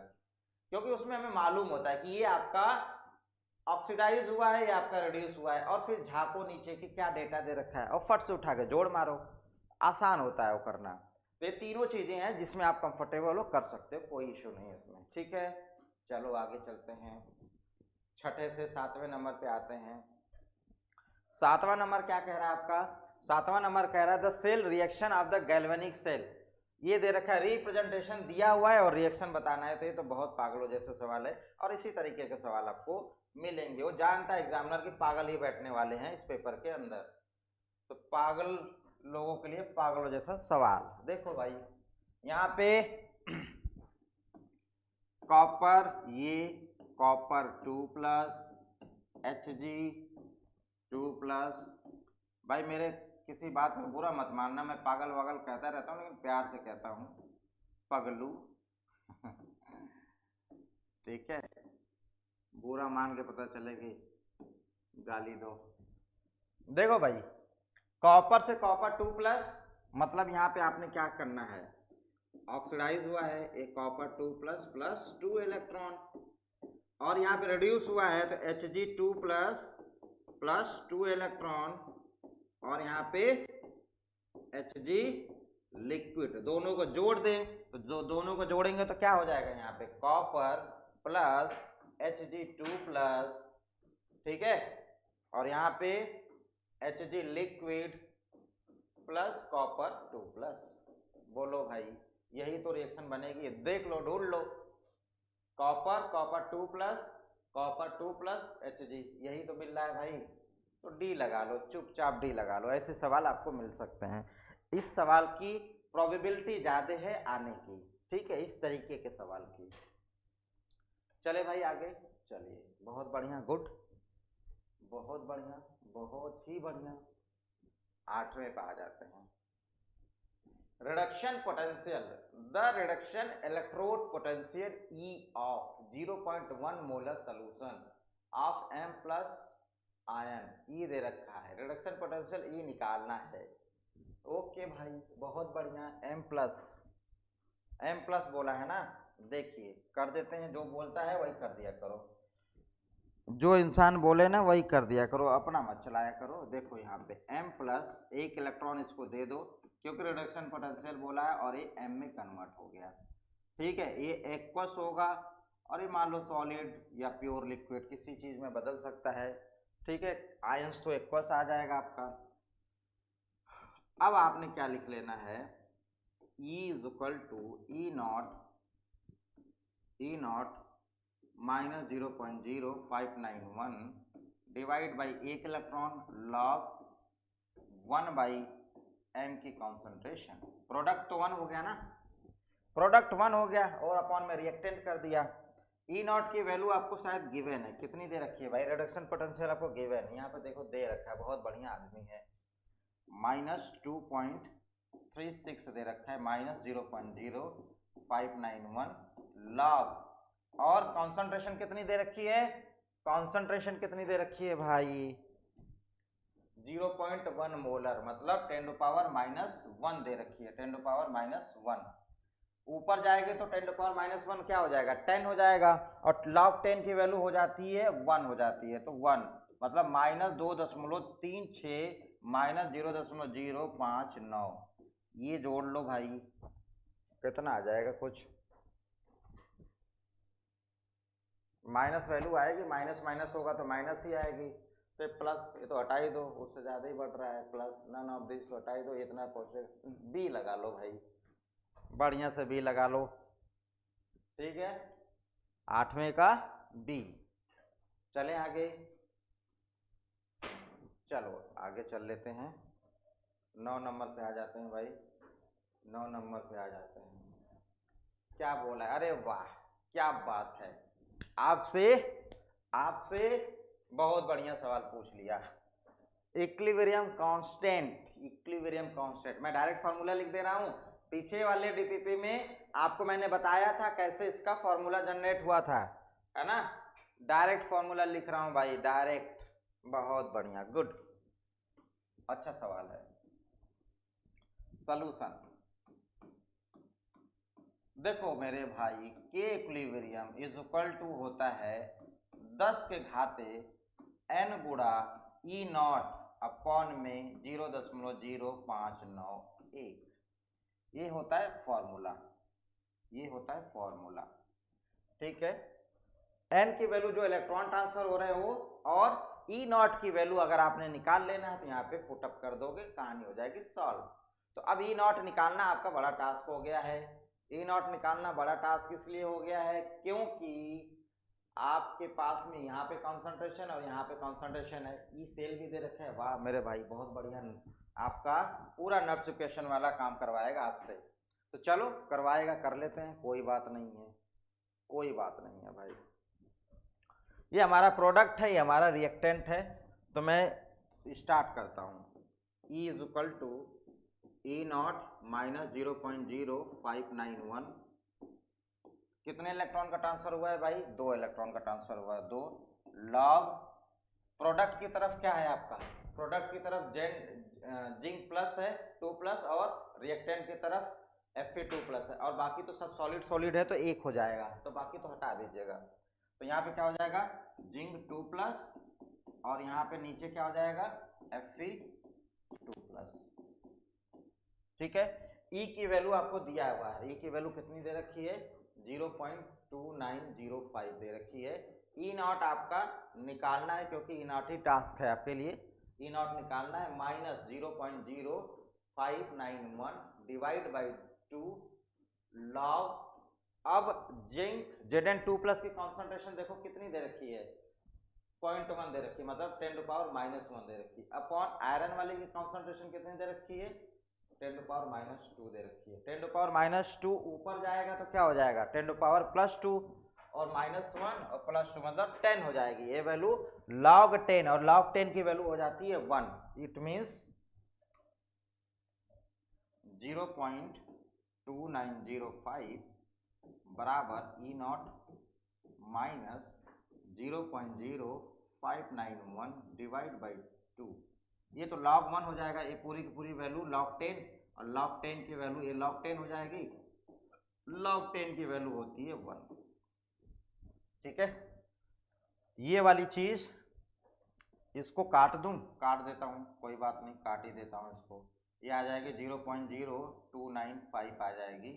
क्योंकि उसमें हमें मालूम होता है कि ये आपका ऑक्सीडाइज हुआ है या आपका रिड्यूस हुआ है, और फिर झांको नीचे कि क्या डेटा दे रखा है और फट से उठा के जोड़ मारो। आसान होता है वो करना। तो ये तीनों चीजें हैं जिसमें आप कंफर्टेबल हो, कर सकते हो, कोई इशू नहीं है इसमें। ठीक है, चलो आगे चलते हैं। छठे से 7वें नंबर पे आते हैं। 7वां नंबर क्या कह रहा है आपका? 7वां नंबर कह रहा है the cell reaction of the galvanic cell. ये दे रखा है, रिप्रेजेंटेशन दिया हुआ है और रिएक्शन बताना है। तो ये तो बहुत पागलों जैसे सवाल है, और इसी तरीके के सवाल आपको मिलेंगे। वो जानता है एग्जामिनर की पागल ही बैठने वाले हैं इस पेपर के अंदर, तो पागल लोगों के लिए पागलों जैसा सवाल। देखो भाई, यहाँ पे कॉपर, ये कॉपर 2+ Hg2+। भाई मेरे किसी बात में बुरा मत मानना, मैं पागल वागल कहता रहता हूँ लेकिन प्यार से कहता हूँ, पगलू। ठीक है, बुरा मान के पता चलेगी गाली दो। देखो भाई, कॉपर से कॉपर 2+, मतलब यहाँ पे आपने क्या करना है, ऑक्सीडाइज हुआ है एक कॉपर 2+ प्लस 2 इलेक्ट्रॉन, और यहाँ पे रिड्यूस हुआ है तो Hg2+ प्लस 2 इलेक्ट्रॉन, और यहाँ पे Hg लिक्विड। दोनों को जोड़ दें तो जो दोनों को जोड़ेंगे तो क्या हो जाएगा, यहाँ पे कॉपर प्लस Hg2+, ठीक है, और यहाँ पे Hg लिक्विड प्लस कॉपर 2+। बोलो भाई, यही तो रिएक्शन बनेगी। देख लो, ढूंढ लो, कॉपर 2+ Hg, यही तो मिल रहा है भाई। तो डी लगा लो, चुपचाप डी लगा लो। ऐसे सवाल आपको मिल सकते हैं। इस सवाल की प्रोबेबिलिटी ज़्यादा है आने की, ठीक है, इस तरीके के सवाल की। चले भाई आगे, चलिए, बहुत बढ़िया, गुड, बहुत बढ़िया, बहुत ही बढ़िया। 8वें पे आ जाते हैं। Reduction potential, the reduction electrode potential E of 0.1 molar solution of M+ ion. E दे रखा है, रिडक्शन पोटेंशियल E निकालना है। ओके भाई, बहुत बढ़िया। M+ बोला है ना, देखिए कर देते हैं, जो बोलता है वही कर दिया करो, जो इंसान बोले ना वही कर दिया करो, अपना मत चलाया करो। देखो यहाँ पे M+, एक इलेक्ट्रॉन इसको दे दो, क्योंकि रिडक्शन पोटेंशियल बोला है और ये M में कन्वर्ट हो गया। ठीक है, ये एक्वस होगा, और ये मान लो सॉलिड या प्योर लिक्विड किसी चीज में बदल सकता है। ठीक है, आयंस तो एक्वस आ जाएगा आपका। अब आपने क्या लिख लेना है, E = E0 minus 0.0591 divide by एक इलेक्ट्रॉन लॉग 1/m की कॉन्सेंट्रेशन। प्रोडक्ट तो 1 हो गया ना, प्रोडक्ट 1 हो गया, और अपॉन में रिएक्टेंट कर दिया। E0 की वैल्यू आपको शायद गिवन है, कितनी दे रखी है भाई, रिडक्शन पोटेंशियल आपको गिवन है, यहाँ पे देखो दे रखा है, बहुत बढ़िया आदमी है, -2.36 दे रखा है, -0.0591 लॉग, और कॉन्सेंट्रेशन कितनी दे रखी है, कॉन्सेंट्रेशन कितनी दे रखी है भाई, 0.1 मोलर, मतलब 10⁻⁻1 दे रखी है, 10⁻⁻1। ऊपर जाएंगे तो 10⁻⁻1 क्या हो जाएगा, 10 हो जाएगा, और log 10 की वैल्यू हो जाती है 1 हो जाती है, तो 1 मतलब -2.36 -0.059। ये जोड़ लो भाई, कितना आ जाएगा, कुछ माइनस वैल्यू आएगी, माइनस माइनस होगा तो माइनस ही आएगी, तो प्लस, ये तो हटा ही दो, उससे ज़्यादा ही बढ़ रहा है, प्लस नन ऑफ दिस हटा ही दो, इतना पहुँचे, बी लगा लो भाई, बढ़िया से बी लगा लो। ठीक है, 8वें का बी। चलें आगे, चलो आगे चल लेते हैं, 9 नंबर पे आ जाते हैं भाई, 9 नंबर पे आ जाते हैं। क्या बोला है, अरे वाह क्या बात है, आपसे आपसे बहुत बढ़िया सवाल पूछ लिया। इक्विलिब्रियम कांस्टेंट, इक्विलिब्रियम कांस्टेंट, मैं डायरेक्ट फार्मूला लिख दे रहा हूं। पीछे वाले डीपीपी में आपको मैंने बताया था कैसे इसका फॉर्मूला जनरेट हुआ था, है ना। डायरेक्ट फॉर्मूला लिख रहा हूं भाई, डायरेक्ट। बहुत बढ़िया, गुड, अच्छा सवाल है। सॉल्यूशन देखो मेरे भाई, के इक्विलिब्रियम इज इक्वल टू होता है 10 के घाते n गुणा ई नॉट अपॉन में 0.0591। ये होता है फॉर्मूला, ये होता है फॉर्मूला, ठीक है। n की वैल्यू जो इलेक्ट्रॉन ट्रांसफर हो रहे हो, और ई नॉट की वैल्यू अगर आपने निकाल लेना है तो यहाँ पे पुटअप कर दोगे, कहानी हो जाएगी सॉल्व। तो अब ई नॉट निकालना आपका बड़ा टास्क हो गया है। ई नॉट निकालना बड़ा टास्क इसलिए हो गया है क्योंकि आपके पास में यहाँ पे कॉन्सेंट्रेशन और यहाँ पे कॉन्सेंट्रेशन है। ई सेल भी दे रखे हैं, वाह मेरे भाई बहुत बढ़िया, आपका पूरा नोटिफिकेशन वाला काम करवाएगा आपसे। तो चलो करवाएगा, कर लेते हैं, कोई बात नहीं है, कोई बात नहीं है भाई। ये हमारा प्रोडक्ट है, ये हमारा रिएक्टेंट है। तो मैं स्टार्ट करता हूँ। E is equal to E naught minus 0.0591। कितने इलेक्ट्रॉन का ट्रांसफर हुआ है भाई? 2 इलेक्ट्रॉन का ट्रांसफर हुआ है, 2 लॉग। प्रोडक्ट की तरफ क्या है आपका? प्रोडक्ट की तरफ जिंक प्लस है 2 प्लस, और रिएक्टेंट की तरफ Fe2+ है, और बाकी तो सब सॉलिड सॉलिड है तो 1 हो जाएगा, तो बाकी तो हटा दीजिएगा। तो यहाँ पे क्या हो जाएगा? जिंक 2+, और यहाँ पे नीचे क्या हो जाएगा? Fe2+, ठीक है। ई की वैल्यू आपको दिया हुआ है, ई की वैल्यू कितनी दे रखी है? 0.2905 दे रखी है। ई नॉट आपका निकालना है क्योंकि ई नॉट ही टास्क है आपके लिए। ई नॉट निकालना है माइनस 0.0591 डिवाइड बाई 2 लॉग। अब जिंक Zn2+ की कॉन्सेंट्रेशन देखो कितनी दे रखी है? 0.1 दे रखी है, मतलब 10⁻⁻1 दे रखी है। अपॉन आयरन वाले की कॉन्सेंट्रेशन कितनी दे रखी है? 10⁻2 दे रखी है। 10⁻2 ऊपर जाएगा तो क्या हो जाएगा? 10⁻+2 और -1 और +2 मतलब 10 हो जाएगी। ये वैल्यू log 10, और log 10 की वैल्यू हो जाती है 1। इट मीन्स 0.2905 बराबर ई नॉट माइनस 0.0591 डिवाइड बाई 2। ये तो log 1 हो जाएगा, ये पूरी की पूरी वैल्यू log 10, और log 10 की वैल्यू ये log 10 हो जाएगी। log 10 की वैल्यू होती है 1, ठीक है। ये वाली चीज इसको काट दूं, काट देता हूं, कोई बात नहीं, काट ही देता हूं इसको। ये आ जाएगी 0.0295 आ जाएगी।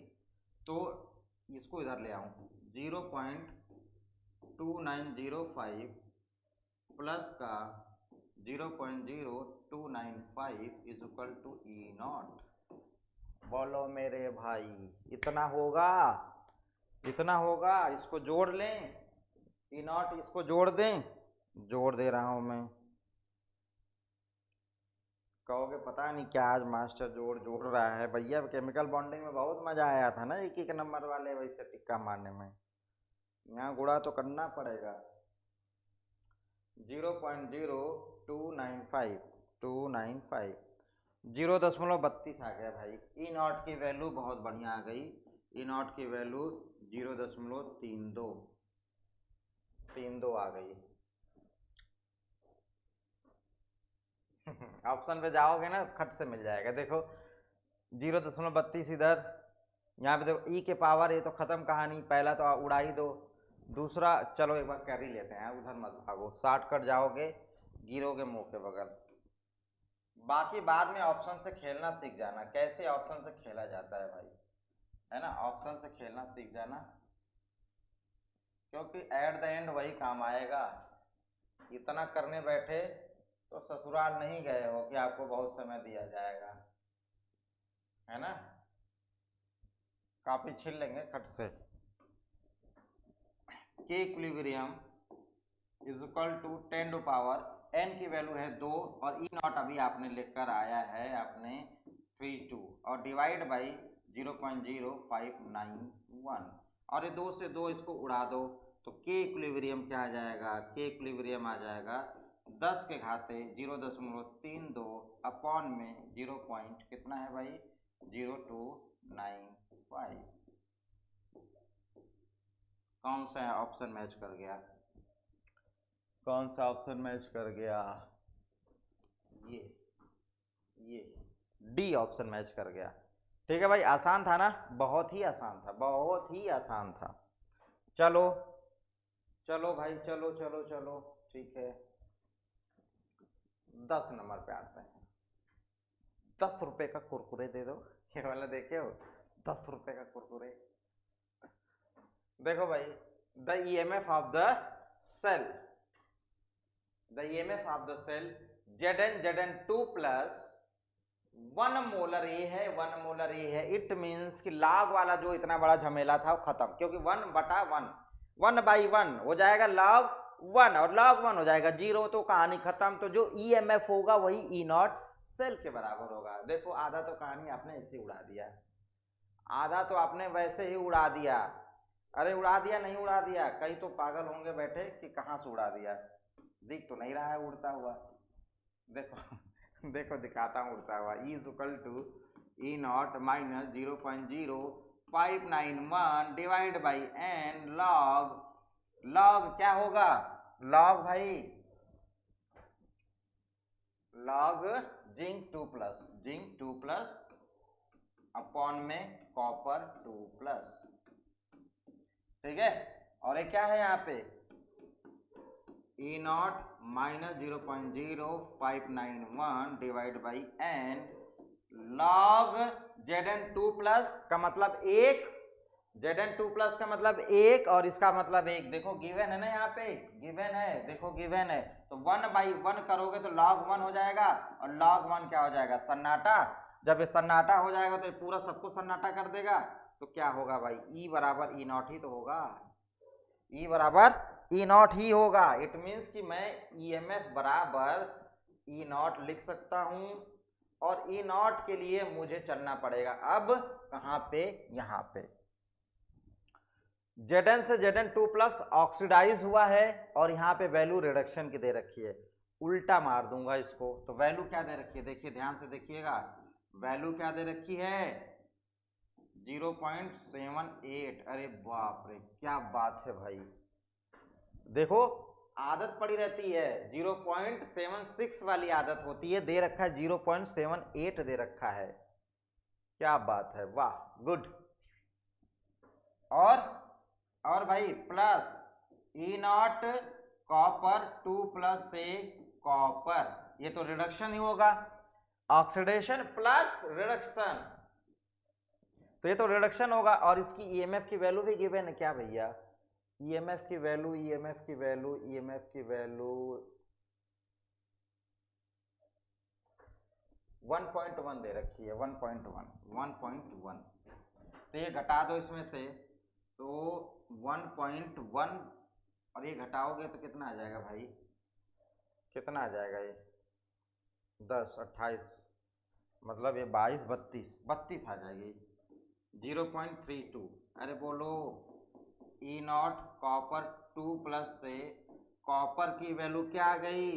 तो इसको इधर ले आऊं, 0.2905 प्लस का 0.0295 is equal to E naught. बोलो मेरे भाई, इतना होगा, इतना होगा। इसको जोड़ लें, ई नॉट इसको जोड़ दें, जोड़ दे रहा हूं मैं। कहोगे पता नहीं क्या आज मास्टर जोड़ रहा है। भैया केमिकल बॉन्डिंग में बहुत मजा आया था ना, एक नंबर वाले वैसे टिक्का मारने में। यहाँ गुणा तो करना पड़ेगा। 0.0295 0.32 आ गया भाई। ई नॉट की वैल्यू बहुत बढ़िया आ गई। ई नॉट की वैल्यू 0.32 आ गई। ऑप्शन पे जाओगे ना, खट से मिल जाएगा। देखो 0.32 इधर, यहाँ पे देखो ई के पावर, ये तो खत्म कहानी, पहला तो उड़ा ही दो। दूसरा चलो एक बार कैरी लेते हैं, उधर मत भागो, शॉर्टकट जाओगे गिरोगे मुंह के बगल। बाकी बाद में ऑप्शन से खेलना सीख जाना, कैसे ऑप्शन से खेला जाता है भाई, है ना। ऑप्शन से खेलना सीख जाना, क्योंकि एट द एंड वही काम आएगा। इतना करने बैठे तो ससुराल नहीं गए हो कि आपको बहुत समय दिया जाएगा, है ना। काफी छील लेंगे खट से। K equilibrium is equal to 10 to power n की वैल्यू है 2, और ई नॉट अभी आपने लेकर आया है आपने 32, और डिवाइड बाई 0.0591, और ये 2 से 2 इसको उड़ा दो, तो के इक्विलिब्रियम क्या आ जाएगा, के इक्विलिब्रियम आ जाएगा 10 के घाते 0.32 अपॉन में 0 पॉइंट कितना है भाई 0295। कौन सा ऑप्शन मैच कर गया, कौन सा ऑप्शन मैच कर गया, ये डी ऑप्शन मैच कर गया। ठीक है भाई, आसान था ना, बहुत ही आसान था, बहुत ही आसान था। चलो चलो भाई, चलो चलो चलो, ठीक है 10 नंबर पे आते हैं। 10 रुपए का कुरकुरे दे दो, ये वाला देखे हो 10 रुपए का कुरकुरे। देखो भाई, the EMF of the cell, the EMF of the cell Zn2 plus 1 molar A है, 1 मोलर ए है। इट मीन्स कि लॉग वाला जो इतना बड़ा झमेला था वो खत्म, क्योंकि 1/1 1/1 हो जाएगा log 1 और log 1 हो जाएगा 0, तो कहानी खत्म। तो जो ईएमएफ होगा वही ई नॉट सेल के बराबर होगा। देखो आधा तो कहानी आपने ऐसे उड़ा दिया, आधा तो आपने वैसे ही उड़ा दिया। अरे उड़ा दिया नहीं उड़ा दिया, कई तो पागल होंगे बैठे कि कहाँ से उड़ा दिया, दिख तो नहीं रहा है उड़ता हुआ। देखो देखो दिखाता हूँ उड़ता हुआ। E is equal to E naught minus 0.0591 divide by N log, log क्या होगा, लॉग भाई लॉग जिंक 2 प्लस अपॉन में कॉपर 2 प्लस। ठीक है, और ये क्या है यहाँ पे E naught minus 0.0591 divide by N log Zn2 plus का मतलब 1, Zn2 प्लस का मतलब 1 और इसका मतलब 1। देखो गिवन है ना, यहाँ पे गिवन है, देखो गिवन है, तो 1/1 करोगे तो log 1 हो जाएगा, और log 1 क्या हो जाएगा सन्नाटा। जब ये सन्नाटा हो जाएगा तो ये पूरा सबको सन्नाटा कर देगा, तो क्या होगा भाई ई बराबर ई नॉट ही तो होगा, ई बराबर ई नॉट ही होगा। इट मीन्स कि मैं ईएमएफ बराबर ई नॉट लिख सकता हूं, और ई नॉट के लिए मुझे चलना पड़ेगा अब कहां पे, यहां पे Zn से Zn2 प्लस ऑक्सीडाइज हुआ है, और यहाँ पे वैल्यू रिडक्शन की दे रखी है। उल्टा मार दूंगा इसको, तो वैल्यू क्या दे रखी है, देखिए ध्यान से देखिएगा, वैल्यू क्या दे रखी है 0.78। अरे बाप रे क्या बात है भाई, देखो आदत पड़ी रहती है 0.76 वाली आदत होती है, दे रखा है 0.78 दे रखा है, क्या बात है, वाह गुड। और भाई plus E not copper 2 plus से कॉपर, ये तो रिडक्शन ही होगा, ऑक्सीडेशन प्लस रिडक्शन, तो ये तो रिडक्शन होगा। और इसकी ईएमएफ की वैल्यू भी गिवन है क्या भैया, ईएमएफ की वैल्यू 1.1 दे रखी है, 1.1, तो ये घटा दो इसमें से, तो 1.1 और ये घटाओगे तो कितना आ जाएगा भाई, कितना आ जाएगा ये 10 28 मतलब ये 22 32 आ जाएगी 0.32। अरे बोलो ई नॉट कॉपर 2 प्लस से कॉपर की वैल्यू क्या आ गई,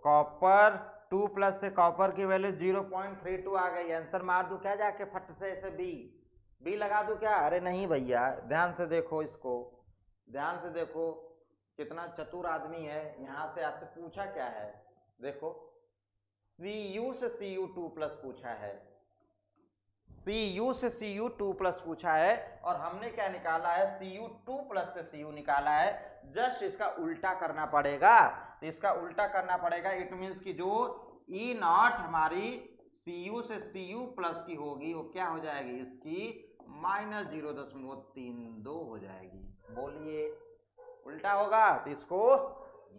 कॉपर 2 प्लस से कॉपर की वैल्यू 0.32 आ गई। आंसर मार दूं क्या जाके फट से ऐसे बी लगा दूं क्या, अरे नहीं भैया ध्यान से देखो इसको, ध्यान से देखो कितना चतुर आदमी है। यहाँ से आपसे पूछा क्या है, देखो Cu से Cu2 प्लस पूछा है, Cu से Cu2 प्लस पूछा है, और हमने क्या निकाला है Cu2 प्लस से Cu निकाला है। जस्ट इसका उल्टा करना पड़ेगा, तो इसका उल्टा करना पड़ेगा। इट मीन्स कि जो ई नॉट हमारी Cu से Cu प्लस की होगी वो क्या हो जाएगी, इसकी माइनस 0.32 हो जाएगी। बोलिए उल्टा होगा तो इसको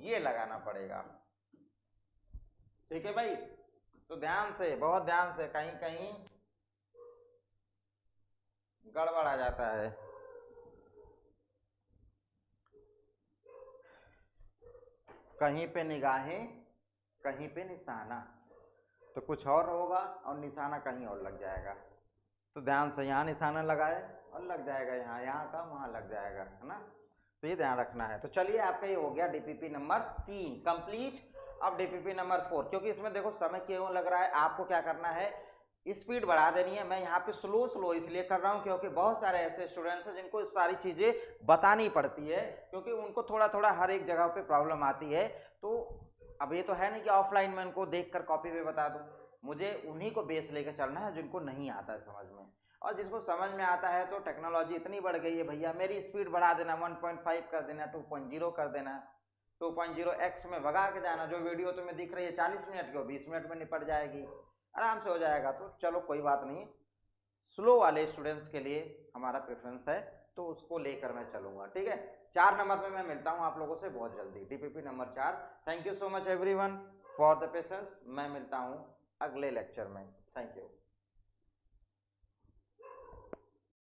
ये लगाना पड़ेगा। ठीक है भाई, तो ध्यान से, बहुत ध्यान से, कहीं कहीं गड़बड़ आ जाता है। कहीं पे निगाहें कहीं पे निशाना, तो कुछ और होगा और निशाना कहीं और लग जाएगा। तो ध्यान से, यहाँ निशाना लगाए और लग जाएगा यहाँ, यहाँ का वहाँ लग जाएगा, है ना। तो ये ध्यान रखना है। तो चलिए आपका ये हो गया डीपीपी नंबर 3 कंप्लीट। अब डीपीपी नंबर 4, क्योंकि इसमें देखो समय क्यों लग रहा है, आपको क्या करना है, स्पीड बढ़ा देनी है। मैं यहाँ पे स्लो स्लो इसलिए कर रहा हूँ क्योंकि बहुत सारे ऐसे स्टूडेंट्स हैं जिनको सारी चीज़ें बतानी पड़ती है, क्योंकि उनको थोड़ा थोड़ा हर एक जगह पे प्रॉब्लम आती है। तो अब ये तो है नहीं कि ऑफलाइन में उनको देख कर कॉपी पे बता दूँ, मुझे उन्हीं को बेस लेकर चलना है जिनको नहीं आता है समझ में। और जिसको समझ में आता है तो टेक्नोलॉजी इतनी बढ़ गई है भैया, मेरी स्पीड बढ़ा देना, 1.5 कर देना, 2.0 कर देना, 2.0x में भगा के जाना। जो वीडियो तुम्हें दिख रही है 40 मिनट की, 20 मिनट में निपट जाएगी, आराम से हो जाएगा। तो चलो कोई बात नहीं, स्लो वाले स्टूडेंट्स के लिए हमारा प्रेफरेंस है, तो उसको लेकर मैं चलूंगा। ठीक है, 4 नंबर पे मैं मिलता हूँ आप लोगों से बहुत जल्दी, DPP number 4। Thank you so much everyone for the patience. मैं मिलता हूँ अगले लेक्चर में। Thank you.